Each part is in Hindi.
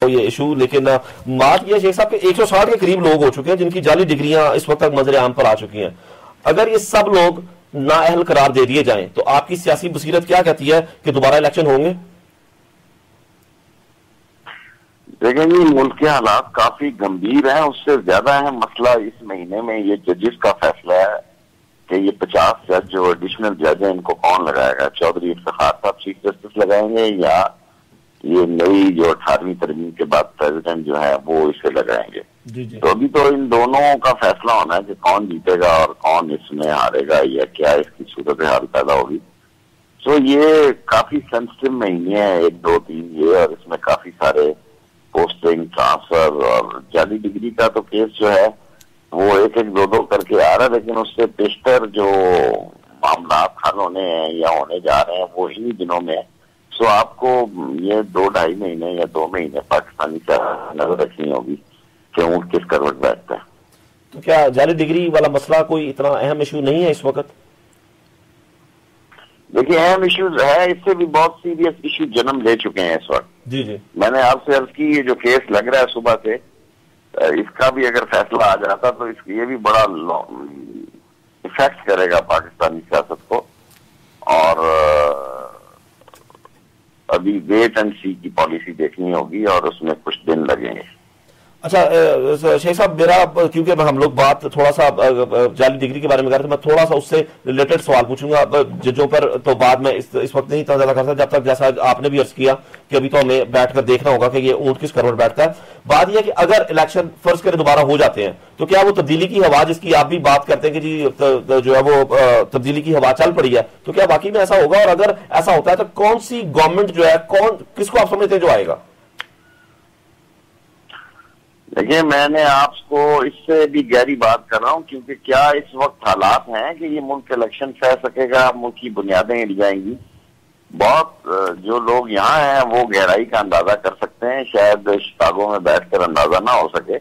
ये इशू, लेकिन बात यह शेख साहब के 160 के करीब लोग हो चुके हैं जिनकी जाली डिग्रियां इस वक्त तक मंजर आम पर आ चुकी हैं। अगर ये सब लोग नाअहल करार दे दिए जाएं तो आपकी सियासी बसीरत क्या कहती है कि दोबारा इलेक्शन होंगे? देखें जी, मुल्क के हालात काफी गंभीर हैं। उससे ज्यादा अहम मसला इस महीने में ये जजेस का फैसला है कि ये 50 जज जो एडिशनल जज हैं इनको कौन लगाएगा। चौधरी इफ्तिखार साहब चीफ जस्टिस लगाएंगे या ये नई जो 18वीं तरमीम के बाद प्रेसिडेंट जो है वो इसे लगाएंगे। तो अभी तो इन दोनों का फैसला होना है कि कौन जीतेगा और कौन इसमें हारेगा या क्या इसकी सूरत हाल पैदा होगी। तो ये काफी सेंसिटिव महीने हैं 1, 2, 3 ये, और इसमें काफी सारे पोस्टिंग, ट्रांसफर और जाली डिग्री का तो केस जो है वो 1-1, 2-2 करके आ रहा है, लेकिन उससे पेशतर जो मामला हल होने हैं या होने जा रहे हैं वो इन्हीं दिनों में। सो आपको ये 2-2.5 महीने या 2 महीने पाकिस्तानी का नजर रखनी होगी कि ऊंट किस करवट बैठता है। तो क्या जाली डिग्री वाला मसला कोई इतना अहम इशू नहीं है इस वक्त? देखिए, अहम इश्यूज है, इससे भी बहुत सीरियस इशू जन्म ले चुके हैं इस वक्त। जी जी, मैंने मैंने आपसे अर्ज की, ये जो केस लग रहा है सुबह से, इसका भी अगर फैसला आ जाता तो ये भी बड़ा इफेक्ट करेगा पाकिस्तानी सियासत को। और अभी वेट एंड सी की पॉलिसी देखनी होगी और उसमें कुछ दिन लगेंगे। अच्छा शेख साहब, मेरा क्योंकि हम लोग बात थोड़ा सा जाली डिग्री के बारे में कर रहे थे, मैं थोड़ा सा उससे रिलेटेड सवाल पूछूंगा जजों पर, तो बाद में इस वक्त नहीं इतना ज्यादा करता जब तक, जैसा आपने भी अर्ज किया कि अभी तो हमें बैठकर देखना होगा कि ये ऊंट किस करवट बैठता है। बात यह कि अगर इलेक्शन फर्ज करे दोबारा हो जाते हैं तो क्या वो तब्दीली की हवा जिसकी आप भी बात करते हैं कि जी जो है वो तब्दीली की हवा चल पड़ी है, तो क्या वाकई में ऐसा होगा? और अगर ऐसा होता है तो कौन सी गवर्नमेंट जो है, किसको आप समझते हैं जो आएगा? देखिए, मैंने आपको इससे भी गहरी बात कर रहा हूँ, क्योंकि क्या इस वक्त हालात हैं कि ये मुल्क इलेक्शन सह सकेगा, मुल्क की बुनियादें हिल जाएंगी। बहुत जो लोग यहाँ हैं वो गहराई का अंदाजा कर सकते हैं, शायद शिकागो में बैठकर अंदाजा ना हो सके।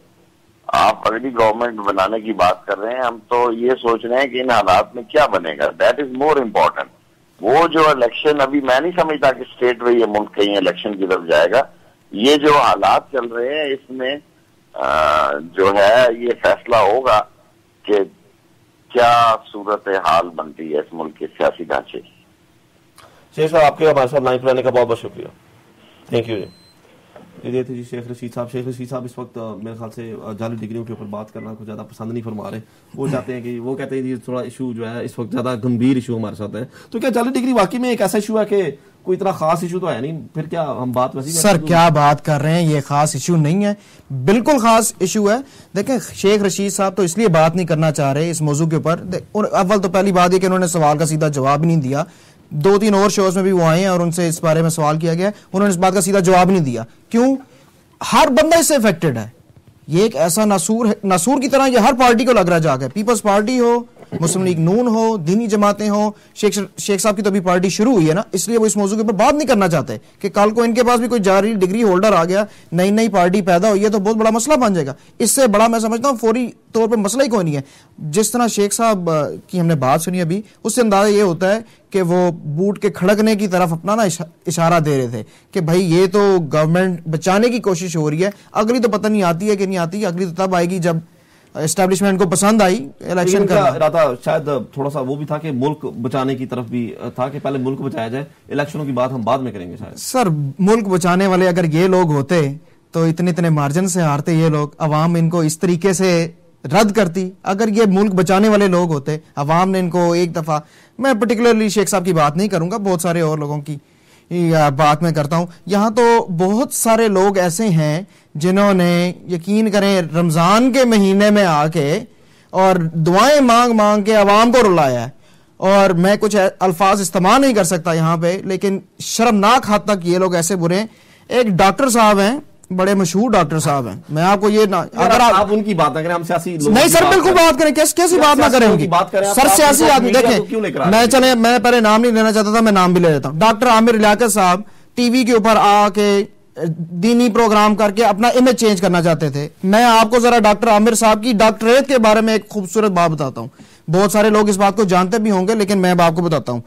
आप अगली गवर्नमेंट बनाने की बात कर रहे हैं, हम तो ये सोच रहे हैं कि इन हालात में क्या बनेगा, दैट इज मोर इम्पोर्टेंट। वो जो इलेक्शन, अभी मैं नहीं समझता कि स्टेट में ये मुल्क कहीं इलेक्शन की तरफ जाएगा। ये जो हालात चल रहे हैं इसमें जो है ये फैसला होगा कि क्या सूरत हाल बनती है इस मुल्क के सियासी ढांचे। शेख साहब, आपके हमारे साथ लाइन पर आने का बहुत बहुत शुक्रिया, थैंक यू जी। ये थे जी शेख रशीद साहब। शेख रशीद साहब इस वक्त मेरे ख्याल से जाली डिग्रियों के ऊपर बात करना कुछ ज्यादा पसंद नहीं फरमा रहे। वो चाहते हैं कि, वो कहते हैं जी थोड़ा इशू जो है इस वक्त ज्यादा गंभीर इशू हमारे साथ है। तो क्या जाली डिग्री वाकई में एक ऐसा इशू है कि कोई इतना खास इशू तो है नहीं? फिर क्या हम बात वैसी सर क्या बात कर रहे हैं, ये खास इशू नहीं है, बिल्कुल खास इशू है। देखें, शेख रशीद साहब तो इसलिए बात नहीं करना चाह रहे इस मौजू के ऊपर। अव्वल तो पहली बात है कि उन्होंने सवाल का सीधा जवाब नहीं दिया। 2-3 और शोज में भी वो आए हैं और उनसे इस बारे में सवाल किया गया, उन्होंने इस बात का सीधा जवाब नहीं दिया। क्यों? हर बंदा इससे अफेक्टेड है। ये एक ऐसा नासूर की तरह ये हर पार्टी को लग रहा जाके, पीपल्स पार्टी हो, मुस्लिम लीग नून हो, दीनी जमातें हो, शेख साहब की तो अभी पार्टी शुरू हुई है ना, इसलिए वो इस मौजू के ऊपर बात नहीं करना चाहते कि कल को इनके पास भी कोई जारी डिग्री होल्डर आ गया, नई पार्टी पैदा हुई है तो बहुत बड़ा मसला बन जाएगा। इससे बड़ा मैं समझता हूँ फौरी तौर पर मसला ही कोई नहीं है। जिस तरह शेख साहब की हमने बात सुनी अभी, उससे अंदाजा ये होता है कि वो बूट के खड़कने की तरफ अपना ना इशारा दे रहे थे कि भाई ये तो गवर्नमेंट बचाने की कोशिश हो रही है, अगली तो पता नहीं आती है कि नहीं आती, अगली तो तब आएगी जब एस्टैब्लिशमेंट को पसंद आई इलेक्शन का इरादा। शायद थोड़ा सा वो भी था कि मुल्क बचाने की तरफ भी था कि पहले मुल्क बचाया जाए, इलेक्शनों की बात हम बाद में करेंगे शायद। सर मुल्क बचाने वाले अगर ये लोग होते तो इतने मार्जिन से हारते ये लोग, अवाम इनको इस तरीके से रद्द करती। अगर ये मुल्क बचाने वाले लोग होते, अवाम ने इनको एक दफा, मैं पर्टिकुलरली शेख साहब की बात नहीं करूंगा, बहुत सारे और लोगों की बात मैं करता हूं। यहां तो बहुत सारे लोग ऐसे हैं जिन्होंने, यकीन करें, रमजान के महीने में आके और दुआएं मांग मांग के अवाम को रुलाया है। और मैं कुछ अल्फाज इस्तेमाल नहीं कर सकता यहाँ पे, लेकिन शर्मनाक हद तक ये लोग ऐसे बुरे हैं। एक डॉक्टर साहब हैं, बड़े मशहूर डॉक्टर साहब हैं, मैं आपको ये ना, अगर आप उनकी बात ना करें, हम सियासी नहीं सर बिल्कुल बात करें, कैसी बात ना करें उनकी बात करें सर, सियासी आदमी देखें, मैं पहले नाम नहीं लेना चाहता था, मैं नाम भी ले लेता हूं। डॉक्टर आमिर लियाकत साहब टीवी के ऊपर आके दीनी प्रोग्राम करके अपना इमेज चेंज करना चाहते थे। मैं आपको जरा डॉक्टर आमिर साहब की डॉक्टरेट के बारे में एक खूबसूरत बात बताता हूं। बहुत सारे लोग इस बात को जानते भी होंगे, लेकिन मैं आपको बताता हूं।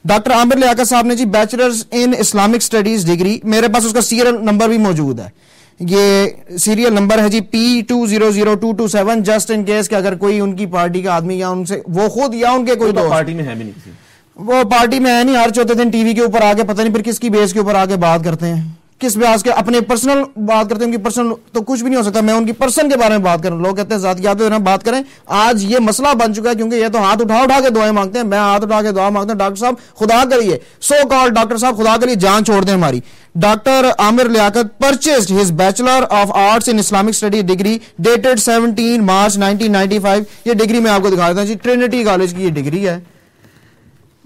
डॉक्टर आमिर लियाकत साहब ने जी bachelors in Islamic studies degree, मेरे पास उसका सीरियल नंबर भी मौजूद है, ये सीरियल नंबर है जी P200227, जस्ट इन केस कि अगर कोई उनकी पार्टी का आदमी या उनसे वो खुद या उनके कोई दोस्त पार्टी में है भी नहीं किसी, वो पार्टी में है नहीं, हर चौथे दिन टीवी के ऊपर आके पता नहीं फिर किसकी बेस के ऊपर आके बात करते हैं, किस बेस के अपने पर्सनल बात करते हैं। उनकी पर्सनल तो कुछ भी नहीं हो सकता, मैं उनकी पर्सन के बारे में बात करूं। लोग कहते हैं जात याद ना बात करें। आज ये मसला बन चुका है क्योंकि ये तो हाथ उठा उठा के दुआएं मांगते हैं। मैं हाथ उठा के दुआ मांगता हूं, डॉक्टर साहब खुदा करिए, सो कॉल्ड डॉक्टर साहब खुदा करिए जान छोड़ दें हमारी। Doctor Aamir Liaquat purchased his bachelor of arts in Islamic study degree dated 17 March 1995। ये डिग्री मैं आपको दिखा देता हूं जी, ट्रिनिटी कॉलेज की ये डिग्री है।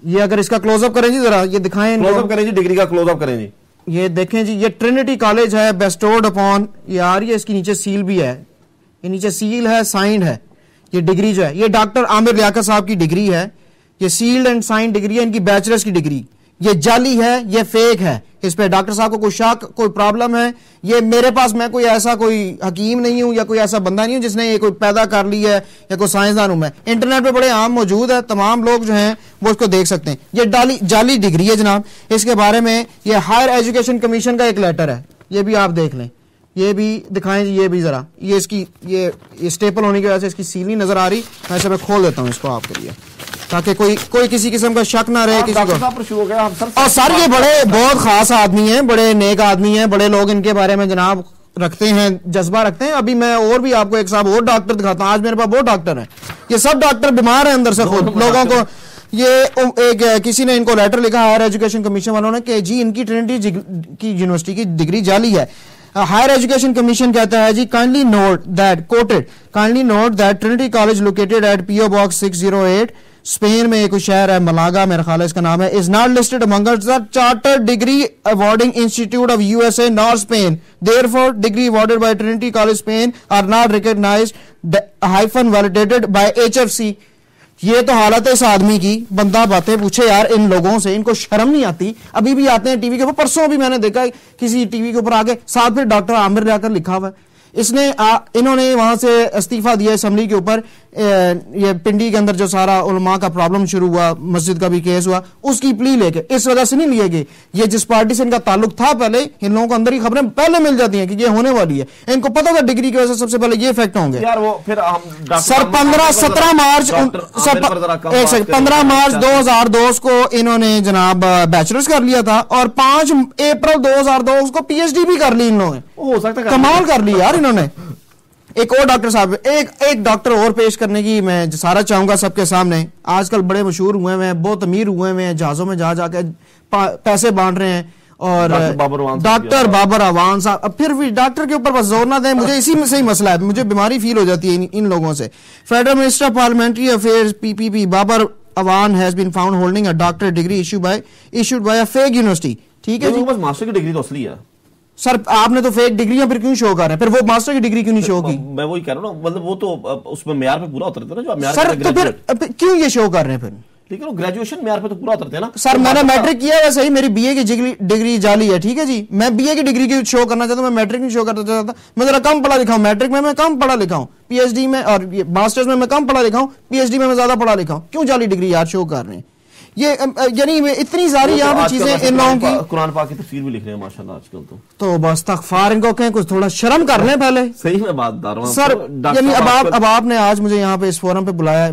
ये अगर इसका क्लोजअप करें जी, जरा ये दिखाएं, क्लोजअप करें जी, डिग्री का क्लोजअप करें जी। ये देखें जी, ये ट्रिनिटी कॉलेज है, बेस्टोर्ड अपॉन, ये आ रही है, इसकी नीचे सील भी है, ये नीचे सील है, साइंड है। ये डिग्री जो है ये डॉक्टर आमिर लियाकत साहब की डिग्री है, ये सील्ड एंड साइंड डिग्री है, इनकी बैचलर्स की डिग्री। ये जाली है, ये फेक है, इस पे डॉक्टर साहब को कोई शक, कोई प्रॉब्लम है। ये मेरे पास, मैं कोई ऐसा कोई हकीम नहीं हूं या कोई ऐसा बंदा नहीं हूं जिसने ये कोई पैदा कर ली है या कोई साइंसदान हूं मैं। इंटरनेट पे बड़े आम मौजूद है, तमाम लोग जो हैं वो इसको देख सकते हैं। ये जाली डिग्री है जनाब। इसके बारे में ये हायर एजुकेशन कमीशन का एक लेटर है, ये भी आप देख लें, ये भी दिखाएं जी, ये भी जरा, ये इसकी ये स्टेपल होने की वजह से इसकी सील नहीं नजर आ रही। ऐसे मैं खोल देता हूं इसको आपके लिए ताकि कोई किसी किस्म का शक ना रहे किसी को। और सर ये बड़े बहुत खास आदमी हैं, बड़े नेक आदमी हैं, बड़े लोग इनके बारे में जनाब रखते हैं, जज्बा रखते हैं। अभी मैं और भी आपको एक साहब और डॉक्टर दिखाता हूं। आज मेरे पास बहुत डॉक्टर हैं, ये सब डॉक्टर बीमार हैं अंदर से खुद। लोगों को ये एक किसी ने इनको लेटर लिखा हायर एजुकेशन कमीशन वालों ने कि जी इनकी ट्रिनिटी की यूनिवर्सिटी की डिग्री जाली है। हायर एजुकेशन कमीशन कहता है जी kindly note that Trinity College located at PO Box 608 Spain में एक शहर है मलागा, मेरा ख्याल है इसका नाम है, is not listed amongst the chartered degree awarding institute of USA nor Spain. Therefore degree awarded by Trinity College Spain are not recognised hyphen validated by HFC। ये तो हालत है इस आदमी की, बंदा बातें पूछे यार इन लोगों से, इनको शर्म नहीं आती। अभी भी आते हैं टीवी के ऊपर, परसों भी मैंने देखा किसी टीवी के ऊपर आगे साथ फिर डॉक्टर आमिर लियाकत लिखा हुआ है। इन्होंने वहां से इस्तीफा दिया असेंबली के ऊपर। ये पिंडी के अंदर जो सारा उलमा का प्रॉब्लम शुरू हुआ, मस्जिद का भी केस हुआ, उसकी प्ली लेके इस वजह से नहीं लिए गए। ये जिस पार्टी से इनका ताल्लुक था पहले, इन लोगों को अंदर ही खबरें पहले मिल जाती हैं कि ये होने वाली है। इनको पता था डिग्री की वजह से सबसे पहले ये इफेक्ट होंगे यार। वो फिर सर 15 मार्च 2002 को इन्होंने जनाब बैचलर्स कर लिया था और 5 अप्रैल 2002 को PhD भी कर ली इन लोगों ने। हो सकता है कमाल कर ली यार इन्होंने। एक और डॉक्टर साहब, एक डॉक्टर और पेश करने की मैं सारा चाहूंगा सबके सामने। आजकल बड़े मशहूर हुए हैं, बहुत अमीर हुए हैं, जहाजों में जा जाके पैसे बांट रहे हैं। और डॉक्टर बाबर अवान साहब, अब फिर भी डॉक्टर के ऊपर बस जोर ना दें, मुझे इसी में से ही मसला है, मुझे बीमारी फील हो जाती है इन लोगों से। Federal minister of parliamentary affairs PPP Babar Awan has been found holding a doctor degree issued by a fake university. ठीक है जी, बस मास्टर की डिग्री तो असली है सर। आपने तो फेक डिग्रियां फिर क्यों शो कर रहे हैं? फिर वो मास्टर की डिग्री क्यों नहीं शो की? मैं वही कह रहा हूँ, मतलब वो तो उसमें म्यार पे पूरा उतरते ना जो म्यार। सर तो फिर क्यों ये शो कर रहे हैं फिर? लेकिन ग्रेजुएशन म्यार पे तो पूरा उतरते हैं ना। सर मैंने मैट्रिक किया है सही, मेरी BA की डिग्री जाली है, ठीक है जी। मैं BA की डिग्री की शो करना चाहता हूं, मैं मैट्रिक नहीं शो करना चाहता। मैं जरा कम पढ़ा लिखा हूं, मैट्रिक में मैं कम पढ़ा लिखा हूं, PhD में और मास्टर्स में मैं कम पढ़ा लिखा हूं, PhD में मैं ज्यादा पढ़ा लिखा हूं। क्यों जाली डिग्री यार शो कर रहे हैं? ये यानी इतनी सारी यहाँ पे चीजें इन लोगों की। कुरान पाक की तफसीर भी लिख रहे हैं माशाल्लाह आजकल तो बस तकफार इनको कहें, कुछ थोड़ा शर्म कर लें पहले। सही में बात सर, यानी अब आपने आज मुझे यहाँ पे इस फोरम पे बुलाया।